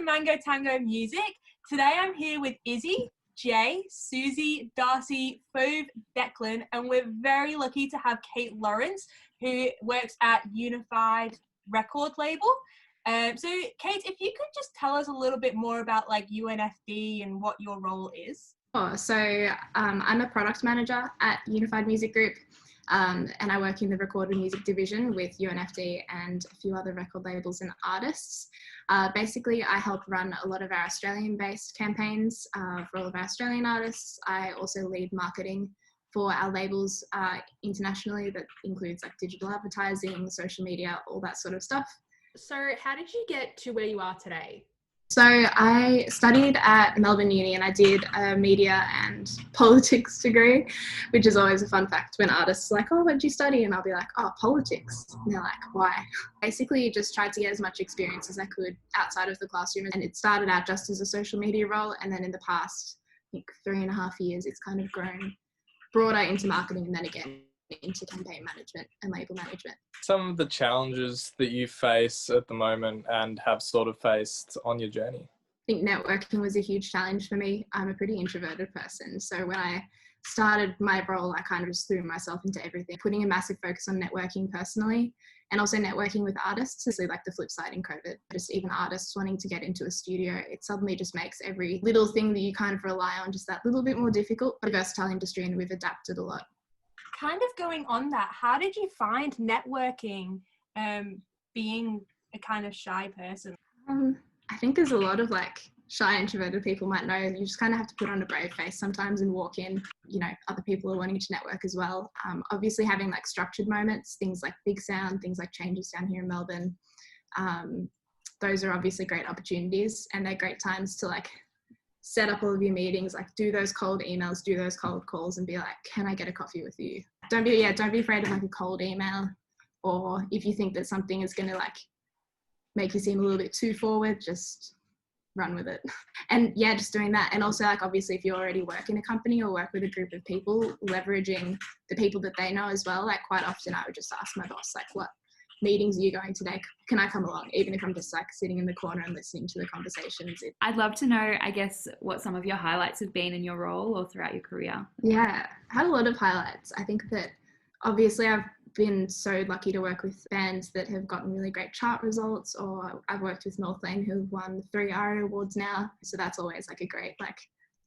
Mango Tango Music. Today I'm here with Izzy, Jay, Susie, Darcy, Fove, Declan, and we're very lucky to have Kate Lawrence, who works at UNFD record label. So Kate, if you could just tell us a little bit more about like UNFD and what your role is. I'm a product manager at Unified Music Group, and I work in the recorded music division with UNFD and a few other record labels and artists. Basically, I help run a lot of our Australian-based campaigns for all of our Australian artists. I also lead marketing for our labels internationally. That includes like digital advertising, social media, all that sort of stuff. So how did you get to where you are today? So I studied at Melbourne Uni and I did a media and politics degree, which is always a fun fact when artists are like, oh, what did you study? And I'll be like, oh, politics. And they're like, why? Basically just tried to get as much experience as I could outside of the classroom. And it started out just as a social media role. And then in the past, I think 3.5 years, it's kind of grown broader into marketing and then again into campaign management and label management. Some of the challenges that you face at the moment and have sort of faced on your journey? I think networking was a huge challenge for me. I'm a pretty introverted person. So when I started my role, I kind of just threw myself into everything, putting a massive focus on networking personally and also networking with artists. Is like the flip side in COVID, just even artists wanting to get into a studio, it suddenly just makes every little thing that you kind of rely on just that little bit more difficult. But a versatile industry and we've adapted a lot. Kind of going on that, how did you find networking, being a kind of shy person? I think there's a lot of like shy introverted people might know you just kind of have to put on a brave face sometimes and walk in, other people are wanting to network as well. Obviously having like structured moments, things like Big Sound, things like Changes down here in Melbourne, those are obviously great opportunities and they're great times to like set up all of your meetings, like do those cold emails, do those cold calls and be like, can I get a coffee with you? Don't be afraid of like a cold email, or if you think that something is going to like make you seem a little bit too forward, just run with it. And yeah, just doing that. And also like obviously if you already work in a company or work with a group of people, leveraging the people that they know as well. Like quite often I would just ask my boss, like, what meetings are you going today? Can I come along? Even if I'm just like sitting in the corner and listening to the conversations. I'd love to know, I guess, what some of your highlights have been in your role or throughout your career. Yeah, I had a lot of highlights. I think that obviously I've been so lucky to work with bands that have gotten really great chart results, or I've worked with North Lane who've won 3 ARIA awards now. So that's always like a great like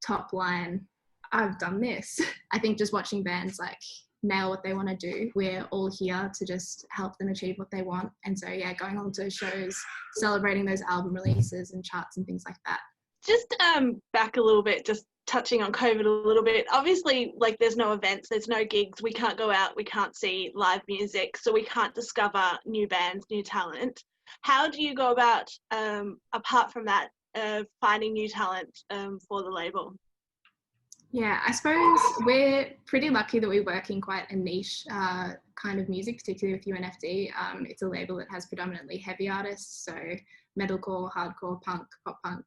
top line, I've done this. I think just watching bands like nail what they want to do. We're all here to just help them achieve what they want. And so, yeah, going on to shows, celebrating those album releases and charts and things like that. Just back a little bit, just touching on COVID a little bit. Obviously, like there's no events, there's no gigs, we can't go out, we can't see live music, so we can't discover new bands, new talent. How do you go about, apart from that, finding new talent for the label? Yeah, I suppose we're pretty lucky that we work in quite a niche kind of music, particularly with UNFD. It's a label that has predominantly heavy artists, so metalcore, hardcore, punk, pop punk.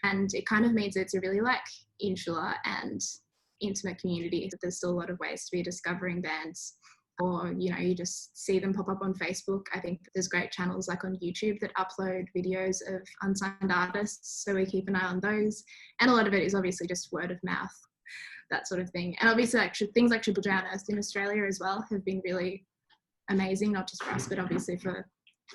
And it kind of means it's a really like insular and intimate community. There's still a lot of ways to be discovering bands, or, you just see them pop up on Facebook. I think there's great channels like on YouTube that upload videos of unsigned artists, so we keep an eye on those. And a lot of it is obviously just word of mouth, that sort of thing. And obviously like things like Triple J Unearthed in Australia as well have been really amazing, not just for us, but obviously for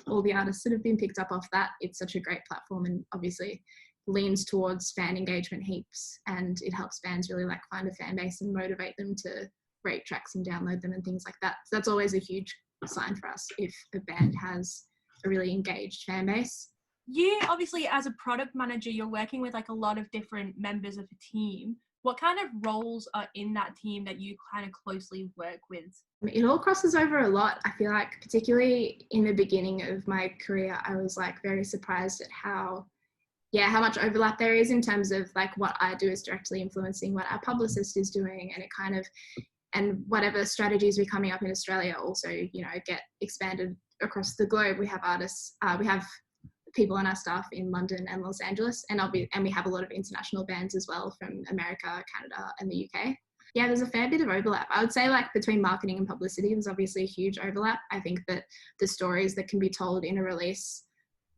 all the artists that have been picked up off that. It's such a great platform and obviously leans towards fan engagement heaps, and it helps bands really like find a fan base and motivate them to rate tracks and download them and things like that. So that's always a huge sign for us if a band has a really engaged fan base. You obviously, as a product manager, you're working with like a lot of different members of a team. What kind of roles are in that team that you kind of closely work with? It all crosses over a lot. I feel like particularly in the beginning of my career, I was like very surprised at how much overlap there is in terms of like what I do is directly influencing what our publicist is doing, and whatever strategies we're coming up in Australia also, get expanded across the globe. We have artists, we have people on our staff in London and Los Angeles, and we have a lot of international bands as well from America, Canada and the UK. Yeah, there's a fair bit of overlap. I would say like between marketing and publicity, there's obviously a huge overlap. I think that the stories that can be told in a release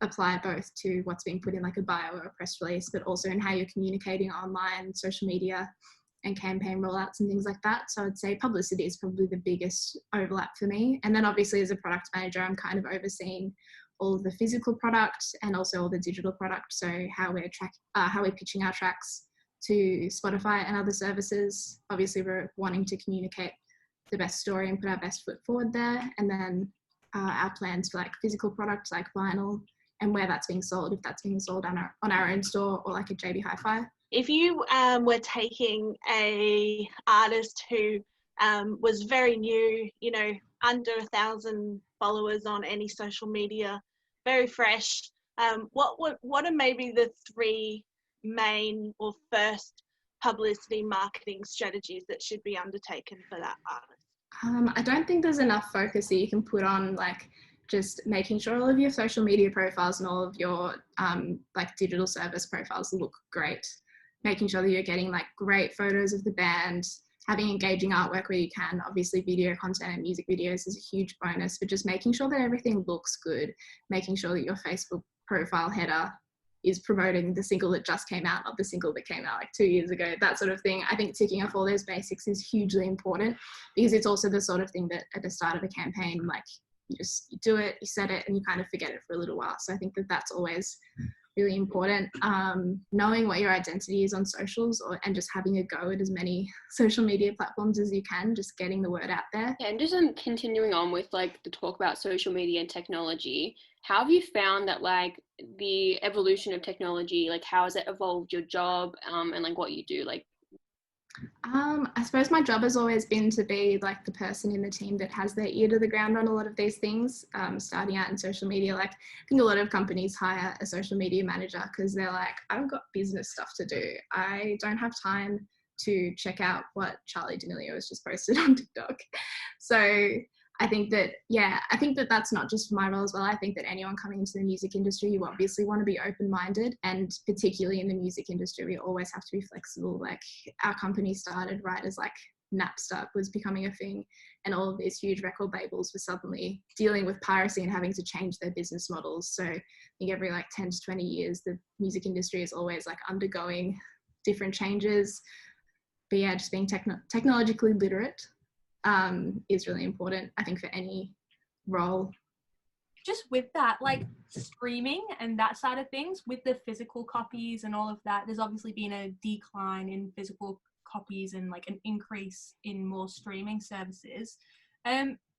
apply both to what's being put in like a bio or a press release, but also in how you're communicating online, social media, and campaign rollouts and things like that. So I'd say publicity is probably the biggest overlap for me. And then obviously as a product manager, I'm kind of overseeing all of the physical product and also all the digital product. So how we're pitching our tracks to Spotify and other services. Obviously we're wanting to communicate the best story and put our best foot forward there. And then our plans for like physical products like vinyl and where that's being sold, if that's being sold on our own store or like a JB Hi-Fi. If you were taking a artist who was very new, you know, under 1,000 followers on any social media, very fresh, what are maybe the 3 main or first publicity marketing strategies that should be undertaken for that artist? I don't think there's enough focus that you can put on like just making sure all of your social media profiles and all of your like digital service profiles look great. Making sure that you're getting like great photos of the band, having engaging artwork where you can. Obviously video content and music videos is a huge bonus, but just making sure that everything looks good, making sure that your Facebook profile header is promoting the single that just came out, not the single that came out like 2 years ago, that sort of thing. I think ticking off all those basics is hugely important because it's also the sort of thing that at the start of a campaign, like you do it, you set it, and you kind of forget it for a little while. So I think that that's always really important. Knowing what your identity is on socials and just having a go at as many social media platforms as you can, just getting the word out there. Yeah, and just continuing on with like the talk about social media and technology, how have you found that like the evolution of technology, like how has it evolved your job and like what you do? Like I suppose my job has always been to be like the person in the team that has their ear to the ground on a lot of these things. Starting out in social media, like I think a lot of companies hire a social media manager because they're like, I've got business stuff to do. I don't have time to check out what Charli D'Amelio has just posted on TikTok. So I think that, that's not just for my role as well. I think that anyone coming into the music industry, you obviously want to be open-minded, and particularly in the music industry, we always have to be flexible. Like our company started right as like Napster was becoming a thing, and all of these huge record labels were suddenly dealing with piracy and having to change their business models. So I think every like 10 to 20 years, the music industry is always like undergoing different changes. But yeah, just being technologically literate is really important, I think, for any role. Just with that, like streaming and that side of things, with the physical copies and all of that, there's obviously been a decline in physical copies and like an increase in more streaming services.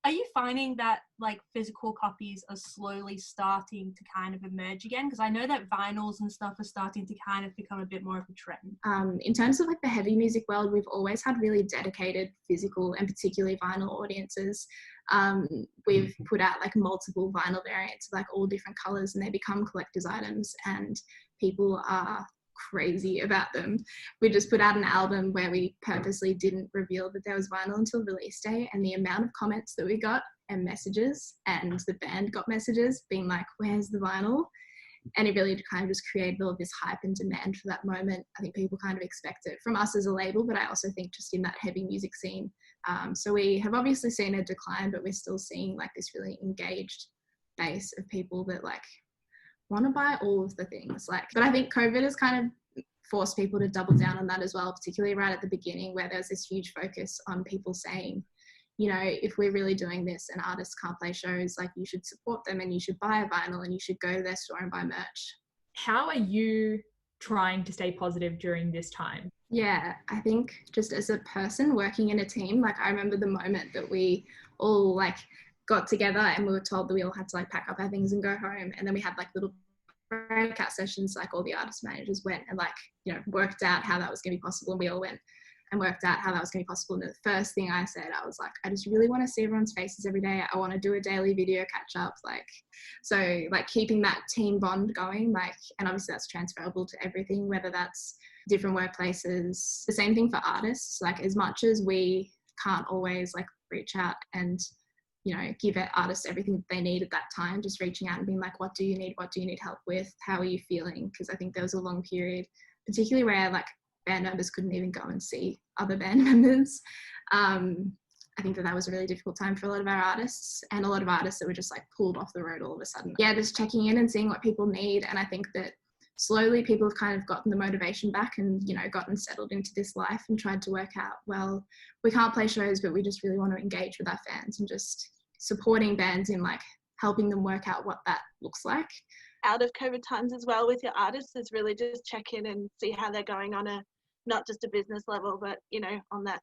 Are you finding that like physical copies are slowly starting to kind of emerge again? Because I know that vinyls and stuff are starting to kind of become a bit more of a trend. In terms of like the heavy music world, we've always had really dedicated physical and particularly vinyl audiences. We've put out like multiple vinyl variants of like all different colors, and they become collector's items, and people are crazy about them. We just put out an album where we purposely didn't reveal that there was vinyl until release day, and the amount of comments that we got and messages, and the band got messages being like, where's the vinyl? And it really kind of just created all of this hype and demand for that moment. I think people kind of expect it from us as a label, but I also think just in that heavy music scene. So we have obviously seen a decline, but we're still seeing like this really engaged base of people that like want to buy all of the things. But I think COVID has kind of forced people to double down on that as well, particularly right at the beginning, where there's this huge focus on people saying, you know, if we're really doing this and artists can't play shows, like you should support them and you should buy a vinyl and you should go to their store and buy merch. How are you trying to stay positive during this time? Yeah, I think just as a person working in a team, like I remember the moment that we all like got together and we were told that we all had to like pack up our things and go home, and then we had like little breakout sessions, like all the artist managers went and like, you know, worked out how that was going to be possible, and we all went and worked out how that was going to be possible. And the first thing I said, I was like, I just really want to see everyone's faces every day. I want to do a daily video catch up, like, so like keeping that team bond going, like, and obviously that's transferable to everything, whether that's different workplaces. The same thing for artists, like as much as we can't always like reach out and, you know, give artists everything that they need at that time, just reaching out and being like, what do you need help with? How are you feeling? Because I think there was a long period, particularly where like band members couldn't even go and see other band members. I I think that was a really difficult time for a lot of our artists, and a lot of artists that were just like pulled off the road all of a sudden. Yeah, just checking in and seeing what people need. And I think that slowly people have kind of gotten the motivation back and, you know, gotten settled into this life and tried to work out, well, we can't play shows, but we just really want to engage with our fans, and just supporting bands in like helping them work out what that looks like. Out of COVID times as well with your artists is really just check in and see how they're going on a, not just a business level, but, you know, on that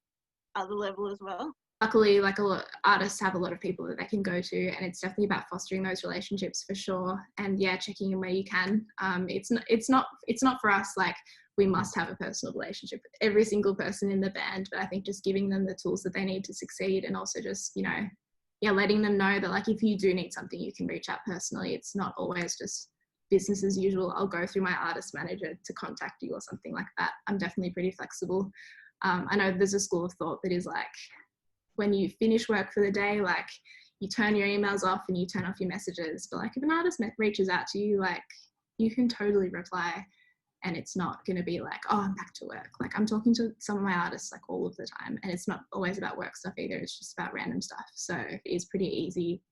other level as well. Luckily, like a lot artists have a lot of people that they can go to, and it's definitely about fostering those relationships for sure. And yeah, checking in where you can. It's not for us like we must have a personal relationship with every single person in the band, but I think just giving them the tools that they need to succeed, and also just, you know, yeah, letting them know that like if you do need something, you can reach out personally. It's not always just business as usual. I'll go through my artist manager to contact you or something like that. I'm definitely pretty flexible. I know there's a school of thought that is like, when you finish work for the day, like you turn your emails off and you turn off your messages. But like if an artist reaches out to you, like you can totally reply, and it's not going to be like, oh, I'm back to work. Like I'm talking to some of my artists like all of the time, and it's not always about work stuff either. It's just about random stuff. So it is pretty easy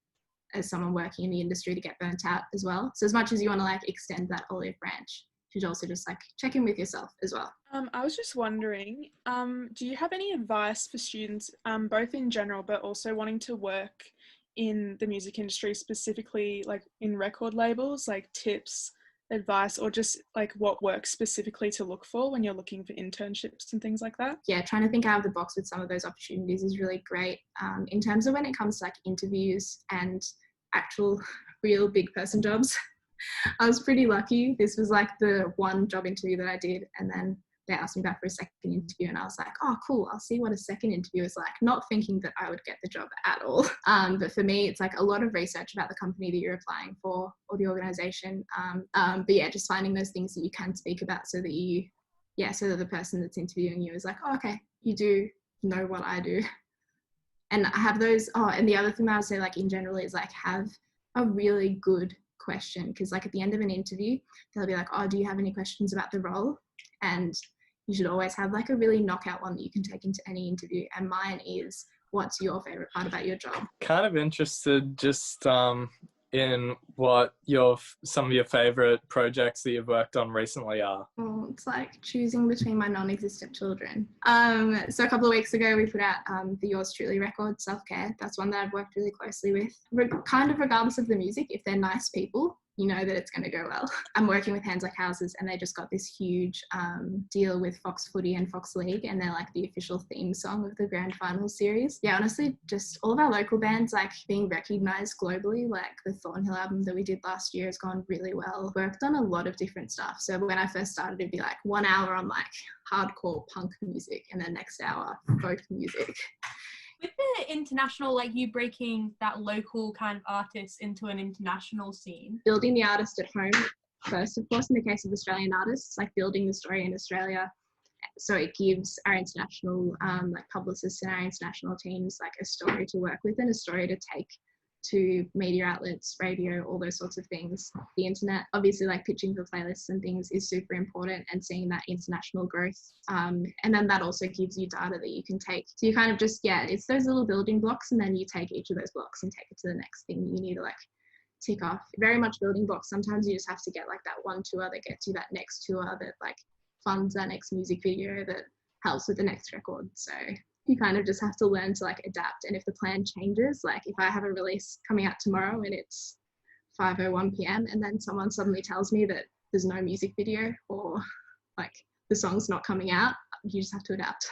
as someone working in the industry to get burnt out as well. So as much as you want to like extend that olive branch, you should also just like check in with yourself as well. I was just wondering, do you have any advice for students, both in general, but also wanting to work in the music industry, specifically like in record labels, like tips, advice, or just like what works specifically to look for when you're looking for internships and things like that? Yeah, trying to think out of the box with some of those opportunities is really great. In terms of when it comes to like interviews and actual real big person jobs, I was pretty lucky. This was like the one job interview that I did, and then they asked me back for a second interview, and I was like, oh cool, I'll see what a second interview is like, not thinking that I would get the job at all. But for me, it's like a lot of research about the company that you're applying for or the organization. But yeah, just finding those things that you can speak about so that so that the person that's interviewing you is like, oh, okay, you do know what I do. And I have those, and the other thing that I would say like in general is like have a really good question, because like at the end of an interview, they'll be like, oh, do you have any questions about the role? And you should always have like a really knockout one that you can take into any interview. And mine is, what's your favorite part about your job? Kind of interested just in what some of your favorite projects that you've worked on recently are. Well, it's like choosing between my non-existent children. So a couple of weeks ago, we put out the Yours Truly record, Self-Care. That's one that I've worked really closely with. Kind of regardless of the music, if they're nice people, you know that it's going to go well. I'm working with Hands Like Houses, and they just got this huge deal with Fox Footy and Fox League, and they're like the official theme song of the grand final series. Yeah, honestly, just all of our local bands like being recognised globally, like the Thornhill album that we did last year has gone really well. Worked on a lot of different stuff. So when I first started, it'd be like 1 hour on like hardcore punk music, and then next hour folk music. With the international, like you breaking that local kind of artist into an international scene. Building the artist at home first, of course, in the case of Australian artists, like building the story in Australia. So it gives our international like publicists and our international teams like a story to work with and a story to take to media outlets, radio, all those sorts of things. The internet, obviously like pitching for playlists and things is super important, and seeing that international growth. And then that also gives you data that you can take. So you kind of just, it's those little building blocks, and then you take each of those blocks and take it to the next thing you need to like tick off. Very much building blocks. Sometimes you just have to get like that one tour that gets you that next tour that like funds that next music video that helps with the next record. So you kind of just have to learn to like adapt. And if the plan changes, like if I have a release coming out tomorrow and it's 5:01 p.m. and then someone suddenly tells me that there's no music video or like the song's not coming out, you just have to adapt.